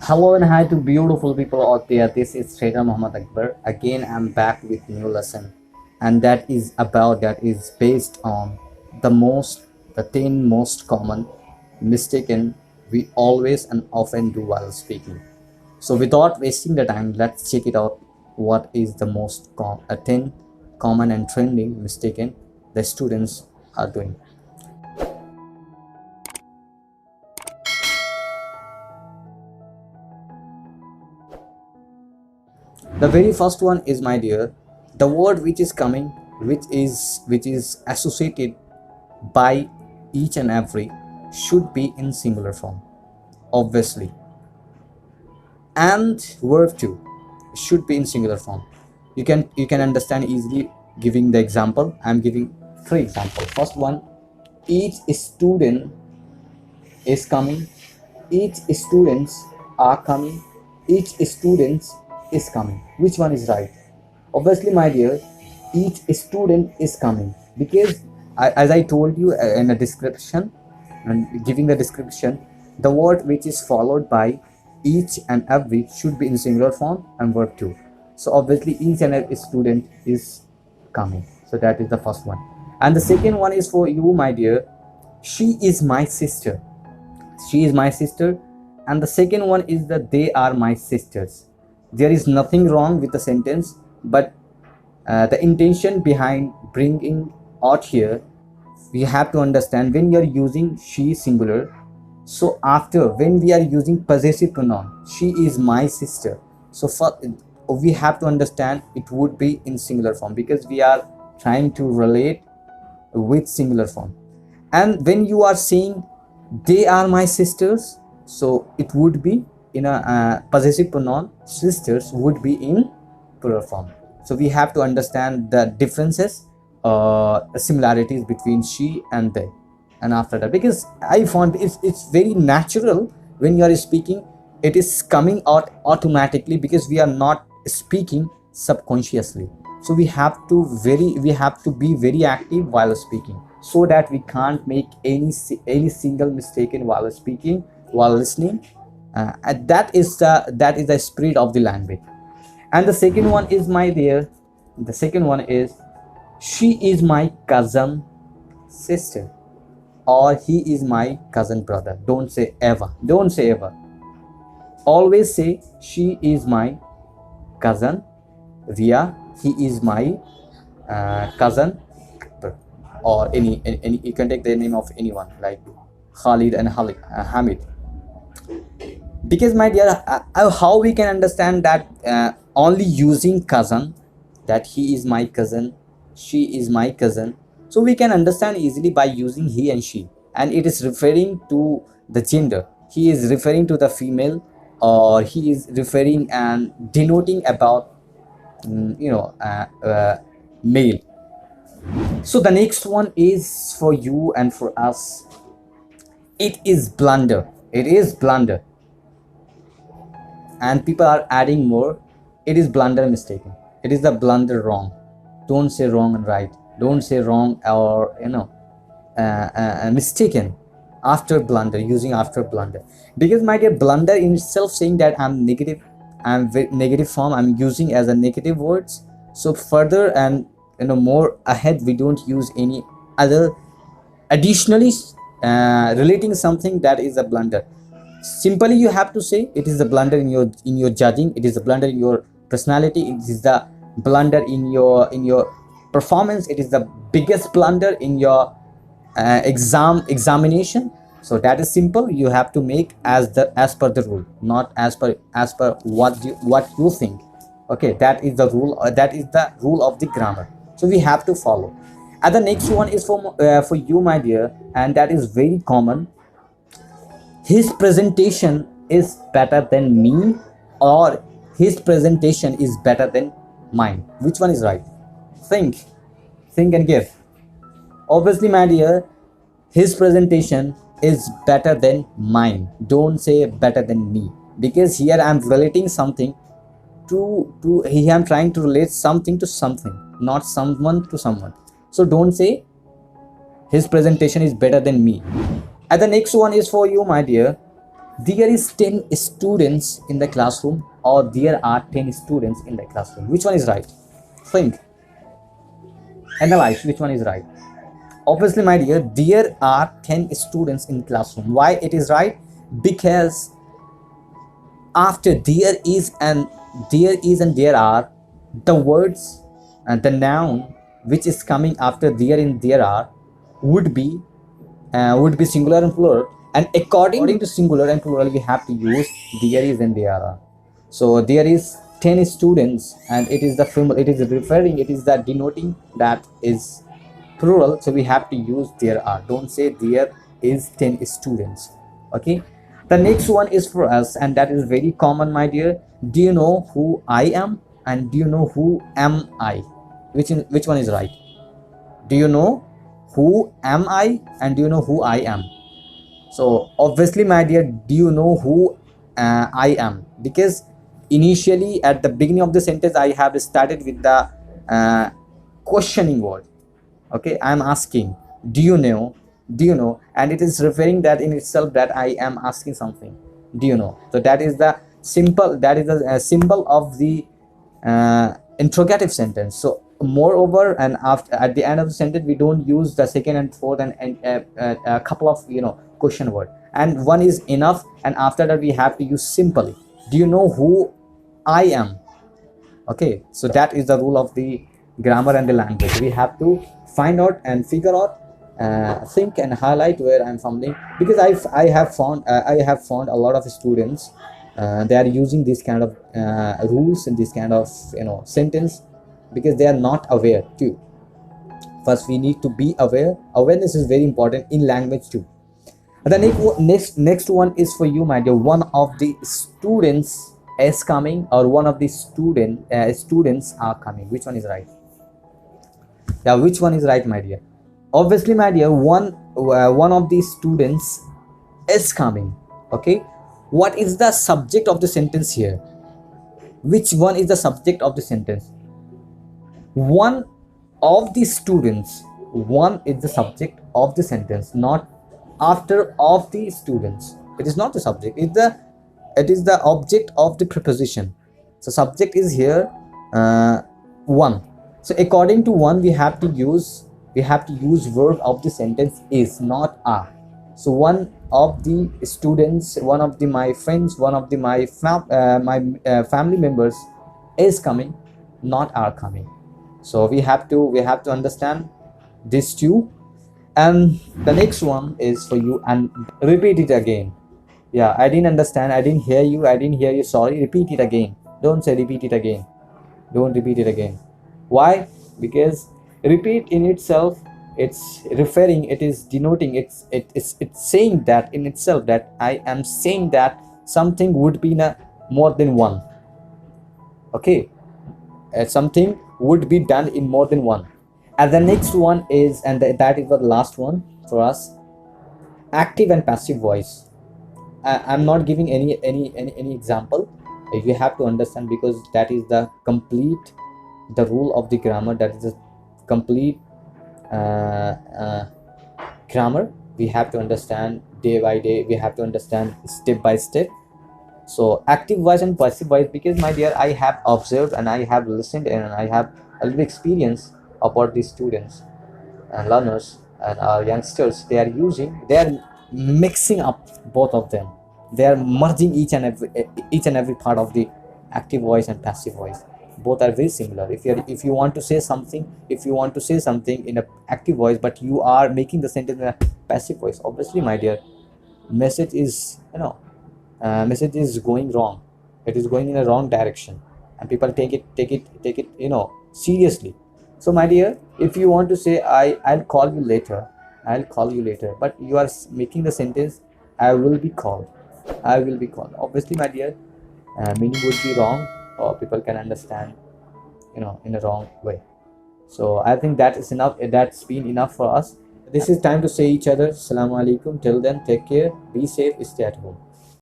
Hello and hi to beautiful people out there. This is Trader Muhammad Akbar. Again, I'm back with new lesson, and that is based on the 10 most common mistaken we always and often do while speaking. So, without wasting the time, let's check it out. What is the 10 common and trending mistaken the students are doing? The very first one is, my dear, the word which is coming, which is associated by each and every, should be in singular form, obviously, and verb too should be in singular form. You can understand easily giving the example. I'm giving three examples. First one, each student is coming, each students are coming, each students is coming. Which one is right? Obviously, my dear, each student is coming, because as I told you in the description and giving the description, the word which is followed by each and every should be in singular form and verb too. So obviously each and every student is coming. So that is the first one. And the second one is for you, my dear. She is my sister. She is my sister. And the second one is that they are my sisters. There is nothing wrong with the sentence, but the intention behind bringing out here, we have to understand when you are using she singular. So after, when we are using possessive pronoun, she is my sister, so for, we have to understand it would be in singular form, because we are trying to relate with singular form. And when you are saying they are my sisters, so it would be in a possessive pronoun. Sisters would be in plural form. So we have to understand the differences, similarities between she and they. And after that, because I found it's very natural when you are speaking, it is coming out automatically, because we are not speaking subconsciously. So we have to be very active while speaking, so that we can't make any single mistake while speaking, while listening. And that is the spirit of the language. And the second one is, my dear, the second one is, she is my cousin sister, or he is my cousin brother. Don't say ever, don't say ever. Always say she is my cousin Ria, he is my cousin Akbar. Or any you can take the name of anyone like Khalid and Hamid. Because, my dear, how we can understand that only using cousin, that he is my cousin, she is my cousin. So we can understand easily by using he and she, and it is referring to the gender. He is referring to the female, or he is referring and denoting about male. So the next one is for you and for us. It is blunder. It is blunder. And people are adding more. It is blunder mistaken. It is the blunder wrong. Don't say wrong and right. Don't say wrong or mistaken after blunder, using after blunder. Because, my dear, blunder in itself, saying that I'm negative, I'm negative form, I'm using as a negative words. So further and more ahead, we don't use any other additionally relating something that is a blunder. Simply you have to say it is a blunder in your judging, it is a blunder in your personality, it is the blunder in your performance, it is the biggest blunder in your examination. So that is simple. You have to make as per the rule, not as per what you think. Okay, that is the rule, that is the rule of the grammar. So we have to follow. And the next one is for you, my dear, and that is very common. His presentation is better than me, or his presentation is better than mine. Which one is right? Think and give. Obviously, my dear, his presentation is better than mine. Don't say better than me, because here I'm relating something to here I'm trying to relate something to something, not someone to someone. So don't say his presentation is better than me. And the next one is for you, my dear. there is 10 students in the classroom, or there are 10 students in the classroom. Which one is right? Think, analyze which one is right. Obviously, my dear, there are 10 students in classroom. Why it is right? Because after there are, the words and the noun which is coming after there and there are would be singular and plural, and according to singular and plural we have to use there is and there are. So there is 10 students, and it is the female, it is referring, it is that denoting that is plural, so we have to use there are. Don't say there is 10 students. Okay, the next one is for us, and that is very common, my dear. Do you know who I am, and do you know who am I? Which one is right? Do you know who am I, and do you know who I am? So obviously, my dear, do you know who I am? Because initially at the beginning of the sentence I have started with the questioning word. Okay, I am asking, do you know, and it is referring that in itself that I am asking something. Do you know? So that is the simple, that is the symbol of the interrogative sentence. So moreover, and after, at the end of the sentence, we don't use the second and fourth and a couple of question word, and one is enough, and after that we have to use simply, do you know who I am? Okay, so that is the rule of the grammar and the language. We have to find out and figure out, think and highlight where I'm fumbling, because I have found a lot of students, they are using this kind of rules and this kind of sentence, because they are not aware too. First we need to be aware. Awareness is very important in language too. The next one is for you, my dear. One of the students is coming, or one of the students are coming. Which one is right? Yeah, which one is right, my dear? Obviously, my dear, one of the students is coming. Okay, what is the subject of the sentence here? Which one is the subject of the sentence? One of the students, one is the subject of the sentence, not after of the students. It is not the subject, it is the object of the preposition. So subject is here one. So according to one, we have to use verb of the sentence is, not are. So one of the students, one of my friends, one of my family members is coming, not are coming. So we have to understand this too. And the next one is for you, and repeat it again. Yeah, I didn't understand, I didn't hear you, sorry. Repeat it again. Don't say repeat it again. Don't repeat it again. Why? Because repeat in itself, it's referring, it is denoting, it's saying that in itself, that I am saying that something would be more than one. Okay, something would be done in more than one. And the next one is, and that is the last one for us, active and passive voice. I'm not giving any example. You have to understand, because that is the complete, the rule of the grammar, that is the complete grammar. We have to understand day by day, we have to understand step by step. So active voice and passive voice, because my dear, I have observed and I have listened and I have a little experience about these students and learners and our youngsters. They are mixing up both of them. They are merging each and every part of the active voice and passive voice. Both are very similar. If you want to say something, in a active voice, but you are making the sentence in a passive voice, obviously, my dear, message is going wrong. It is going in a wrong direction, and people take it seriously. So my dear, if you want to say I'll call you later, but you are making the sentence I will be called. Obviously, my dear, meaning would be wrong, or people can understand in a wrong way. So I think that is enough. That's been enough for us. This is time to say each other Assalamu alaikum. Till then, take care, be safe, stay at home.